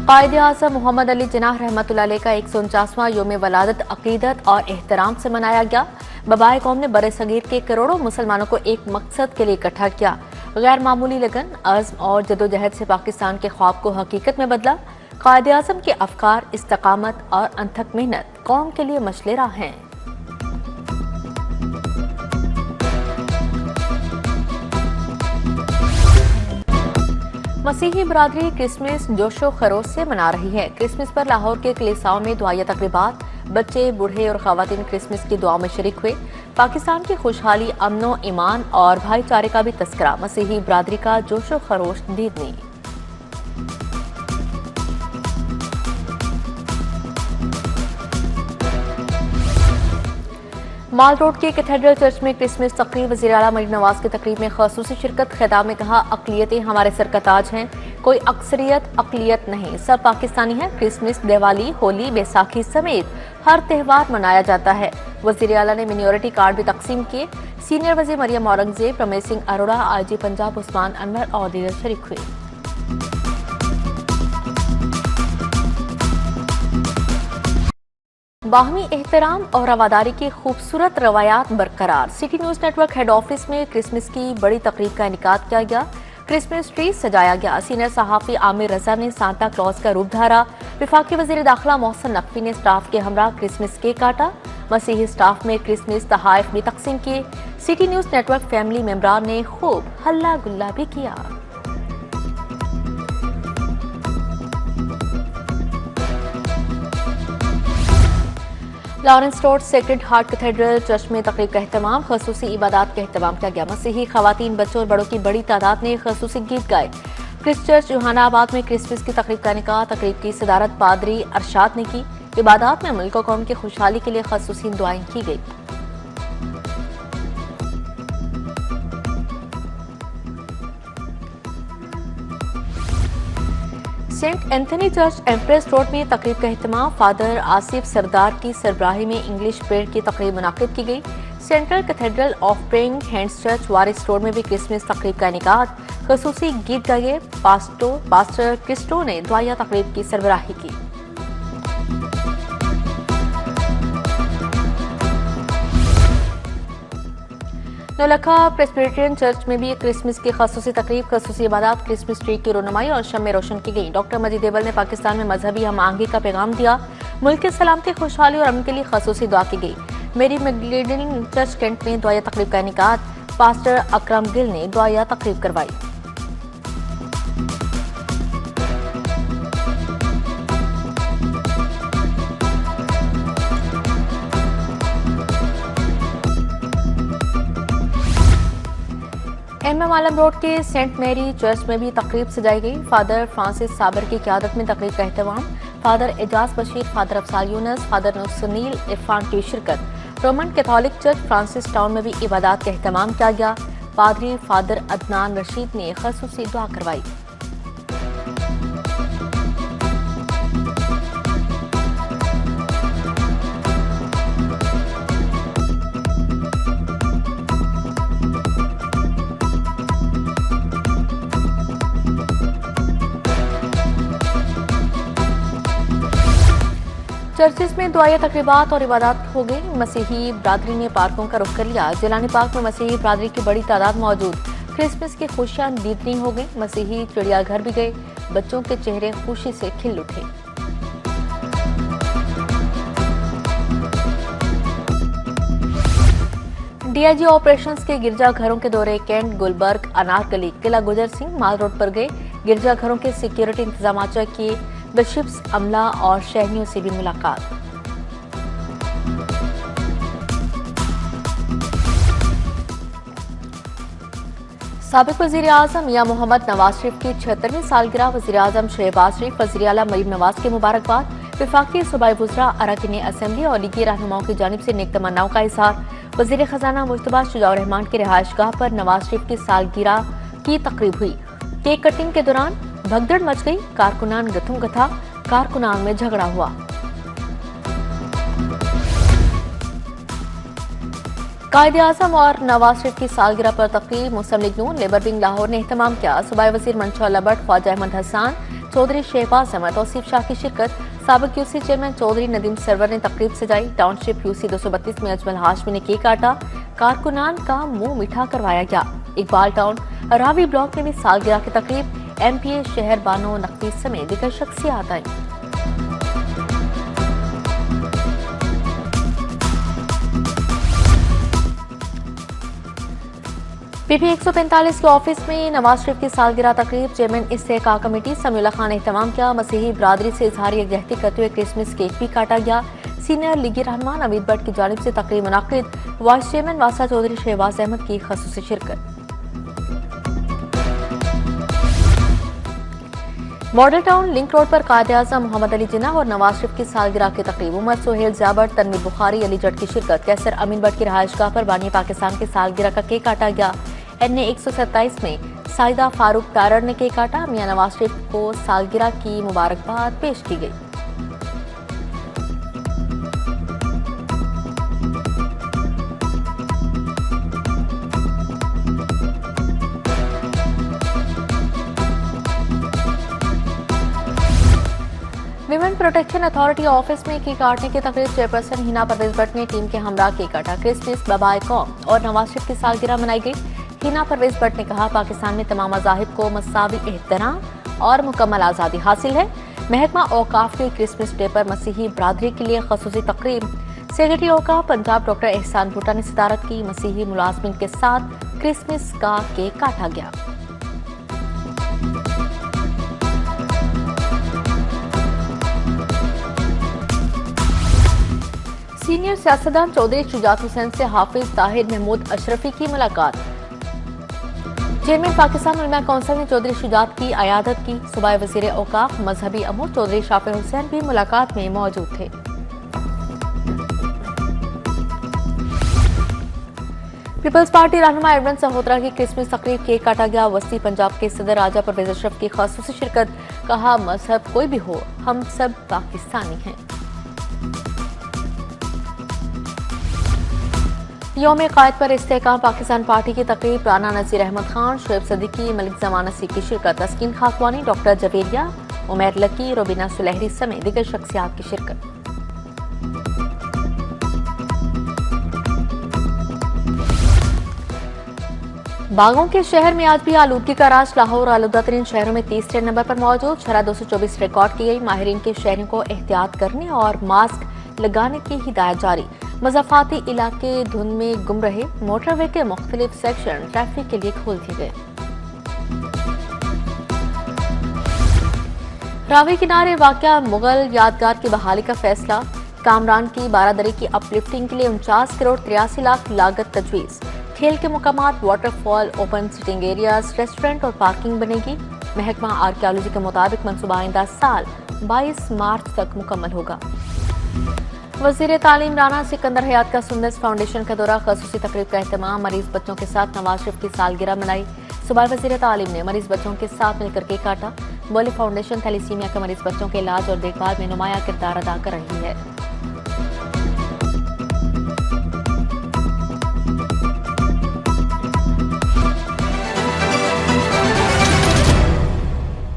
कायदे आज़म मोहम्मद अली जिन्नाह रहमतुल्लाह अलैह का 149वां योम वलादत अकीदत और एहतराम से मनाया गया। बबाए कौम ने बरे सगीर के करोड़ों मुसलमानों को एक मकसद के लिए इकट्ठा किया। गैर मामूली लगन, अज़्म और जदोजहद से पाकिस्तान के ख्वाब को हकीकत में बदला। कायदे आज़म के अफकार, इस्तकामत और अनथक मेहनत कौम के लिए मशले राह हैं। मसीही बरादरी क्रिसमस जोशो खरोश से मना रही है। क्रिसमस पर लाहौर के कलीसियाओं में दुआया तकरीबात, बच्चे, बूढ़े और खवातीन क्रिसमस की दुआ में शरीक हुए। पाकिस्तान की खुशहाली, अमनो, ईमान और भाईचारे का भी तस्करा। मसीही बरादरी का जोशो खरोश दीदनी। माल रोड के कैथेड्रल चर्च में क्रिसमस तकरीब। वज़ीर आला मरीम नवाज की तकरीब में ख़ुसूसी शिरकत। खिताब में कहा, अक़लियतें हमारे सर का ताज हैं, कोई अक्सरियत अक़लियत नहीं, सब पाकिस्तानी हैं। क्रिसमस, दिवाली, होली, बैसाखी समेत हर त्यौहार मनाया जाता है। वज़ीर आला ने मिनोरिटी कार्ड भी तकसीम किए। सीनियर वज़ीर मरियम औरंगजेब, रमेश सिंह अरोड़ा, IG पंजाब उस्मान अनवर और दीगर शरीक हुए। बाहमी एहतराम और रवादारी की खूबसूरत रवायात बरकरार। City news network head office में क्रिसमस की बड़ी तकरीब का इनेकाद किया गया। क्रिसमस ट्री सजाया गया। सीनियर सहाफ़ी आमिर रजा ने सांता क्लॉज का रूप धारा। वफाकी वज़ीर दाखिला मोहसिन नकवी ने स्टाफ के हमरा क्रिसमस केक काटा। मसीही स्टाफ में क्रिसमस तहाइफ भी तकसीम किए। सिटी न्यूज़ नेटवर्क फैमिली मेंबरान ने खूब हल्ला गुल्ला भी किया। Lawrence road sacred heart cathedral church में तकरीब का एहतमाम, खसूसी इबादत का एहतमाम किया गया। मसीही खवातीन, बच्चों और बड़ों की बड़ी तादाद ने खसूसी गीत गाए। क्रिस्ट चर्च जहानाबाद में क्रिसमस की तकरीब का इनेकाद। तकरीब की सदारत पादरी अरशाद ने की। इबादत में मुल्क और कौम की खुशहाली के लिए खसूसी दुआएं की गई। Saint Anthony Church Empress Road में तकरीब का एहतमाम। फादर आसिफ सरदार की सरबराही में इंग्लिश प्रेयर की तकरीब मुनाकिद की गई। Central cathedral of praying hands church Waris road में भी क्रिसमस तकरीब का इनेकाद। खसूसी गीत गाए। पास्टर क्रिस्टो ने दुआया तकरीब की सरबराही की। नौलखा प्रेस्बिटेरियन चर्च में भी क्रिसमस की खसूसी तकरीब, खसूसी इबादत, क्रिसमस ट्री की रोनुमाई और शम्मे रोशन की गई। डॉक्टर मजीद एबल ने पाकिस्तान में मजहबी हम आहंगी का पैगाम दिया। मुल्क की सलामती, खुशहाली और अमन के लिए खसूसी दुआ की गई। मेरी मैगडलेन चर्च कैंट में दुआया तकरीब का इनेकाद। पास्टर अकरम गिल ने दुआया तकरीब करवाई। MM आलम रोड के सेंट मैरी चर्च में भी तकरीब सजाई गई। फादर फ्रांसिस साबर की क़यादत में तकरीब का एहतमाम। Father Ejaz Bashir, father Afsal Younis, father Sunil Irfan की शिरकत। Roman Catholic church Francis Town में भी इबादत का एहतमाम किया गया। पादरी फादर अदनान रशीद ने खसूसी दुआ करवाई। चर्चिस में दुआया तकरीबात और इबादत हो गई। मसीही बरादरी ने पार्कों का रुख कर लिया। जिलानी पार्क में मसीही बरादरी की बड़ी तादाद मौजूद। क्रिसमस की खुशियां दीदनी हो गई। मसीही चिड़ियाघर भी गए। बच्चों के चेहरे खुशी से खिल उठे। DIG ऑपरेशंस के गिरजाघरों के दौरे कैंट, गुलबर्ग, अनारकली, किला गुजर सिंह, माल रोड पर गए। गिरजाघरों के सिक्योरिटी इंतजाम चेक किए। बिशप्स, अमला और शहरियों से भी मुलाकात। साबिक वज़ीर आज़म मियां मोहम्मद नवाज शरीफ की 76वीं सालगिरह। वज़ीर आज़म शहबाज शरीफ, वज़ीर आला मरीम नवाज की मुबारकबाद। वफाकी सूबाई वुज़रा, अरकान असम्बली और लीगी रहनुमाओं की जानिब से नेक तमन्नाओं का इज़हार। वज़ीर खजाना मुश्तबा शुजाउर रहमान की रिहाइशगाह पर नवाज शरीफ की सालगिरह की तकरीब हुई। केक कटिंग के दौरान भगदड़ मच गई। कारकुनान गथम गथा, कारकुनान में झगड़ा हुआ। कायदे आज़म और नवाज शरीफ की सालगिरह पर तकरीब। मुस्लिम लीग नून, लेबर विंग लाहौर ने एहतमाम किया। सूबाई वज़ीर मंशा अल्लाह भट्ट, ख्वाजा अहमद हसन, चौधरी शहबाज अहमद, तौसीफ शाह की शिरकत। साबिक यूसी चेयरमैन चौधरी नदीम सरवर ने तकरीब सजाई। टाउनशिप यूसी 232 में अजमल हाशमी ने केक काटा। कारकुनान का मुंह मीठा करवाया गया। इकबाल टाउन रावी ब्लॉक में भी सालगिरह की तकरीब। एमपीए शहर बानो नकवी समेत दीगर शख्सियात आई। पीपी 145 के ऑफिस में नवाज शरीफ की सालगिरह तकरीब। चेयरमैन इस्तेका कमेटी समीउल्लाह खान ने एहतमाम किया। मसीही बरादरी से इजहार यकजहती करते हुए क्रिसमस केक भी काटा गया। सीनियर लीगी रहनुमा नवीद भट्ट की जानिब से तकरीब मुनाकिद। वाइस चेयरमैन वासा चौधरी शहबाज अहमद की खसूसी शिरकत। मॉडल टाउन लिंक रोड पर कायद-ए-आज़म मोहम्मद अली जिन्ना और नवाज शरीफ की सालगिरह की तकरीब। उमर सोहेल ज़ियाबर, तनवीर बुखारी, अली जट की शिरकत। कैसर अमीन भट्ट की रहायशगाह पर बानी पाकिस्तान की सालगिरह का केक काटा गया। एनए 127 में साइदा फारूक पैरर ने केक काटा। मियां नवाज शरीफ को सालगिरह की मुबारकबाद पेश की गई। विमेन प्रोटेक्शन अथॉरिटी ऑफिस में केक काटने की तकरीब। चेयरपर्सन हिना परवेज भट्ट ने टीम के हमरा केक काटा। क्रिसमस बबाए कौम और नवाज शरीफ की सालगिरह मनाई गई। हिना परवेज भट्ट ने कहा, पाकिस्तान में तमाम मज़ाहिब को मसावी एहतराम और मुकम्मल आज़ादी हासिल है। महकमा औकाफ के क्रिसमस डे पर मसीही बरादरी के लिए खसूसी तकरीब। सेक्रेटरी औकाफ पंजाब डॉक्टर एहसान भुट्टा ने सदारत की। मसीही मुलाजमीन के साथ क्रिसमस का केक काटा गया। सीनियर सियासतदान चौधरी शुजात हुसैन से हाफिज ताहिर महमूद अशरफी की मुलाकात। चेयरमैन पाकिस्तान उलमा कौंसिल ने चौधरी शुजात की अयादत की। सूबाई वजीर औकाफ मजहबी अमूर चौधरी शाफी हुसैन भी मुलाकात में मौजूद थे। पीपल्स पार्टी रहनुमा एडवन सहोत्रा की क्रिसमस तकरीब। केक काटा गया। वस्ती पंजाब के सदर राजा परवेज अशरफ की खासूसी शिरकत। कहा, मजहब कोई भी हो, हम सब पाकिस्तानी हैं। यौम कायद पर इस्तेकाम पाकिस्तान पार्टी की तकरीब। राना नज़ीर अहमद खान, शुएब सदीकी, मलिक जमान नसीब की शिरकत। तस्कीन खाकवानी, डॉक्टर जवेरिया, उमैर लकी, रोबिना सुलहरी समेत दीगर शख्सियात की शिरकत। बागों के शहर में आज भी आलूदगी का राज। लाहौर आलूदा तरीन शहरों में तीसरे नंबर पर मौजूद। शरह 224 रिकॉर्ड की गई। माहिरीन के शहरों को एहतियात करने और मास्क लगाने की हिदायत जारी। मज़ाफाती इलाके धुंध में गुम रहे। मोटरवे के मुख्तलिफ सेक्शन ट्रैफिक के लिए खोल दिए गए। रावी किनारे वाक़या मुगल यादगार की बहाली का फैसला। कामरान की बारादरी की अपलिफ्टिंग के लिए 49 करोड़ 83 लाख लागत तजवीज़। खेल के मुकामात, waterfall, open sitting areas, restaurant और पार्किंग बनेगी। महकमा आर्कियोलॉजी के मुताबिक मनसूबा आइंदा साल 22 मार्च तक मुकम्मल होगा। वज़ीर तालीम राना सिकंदर हयात का सुंदस फाउंडेशन का दौरा। खसूसी तकरीब का एहतमाम। मरीज बच्चों के साथ नवाज शरीफ की सालगिरह मनाई। सूबाई वज़ीर तालीम ने मरीज बच्चों के साथ मिलकर केक काटा। बोले, फाउंडेशन थैलीसीमिया के मरीज बच्चों के इलाज और देखभाल में नुमाया किरदार अदा कर रही है।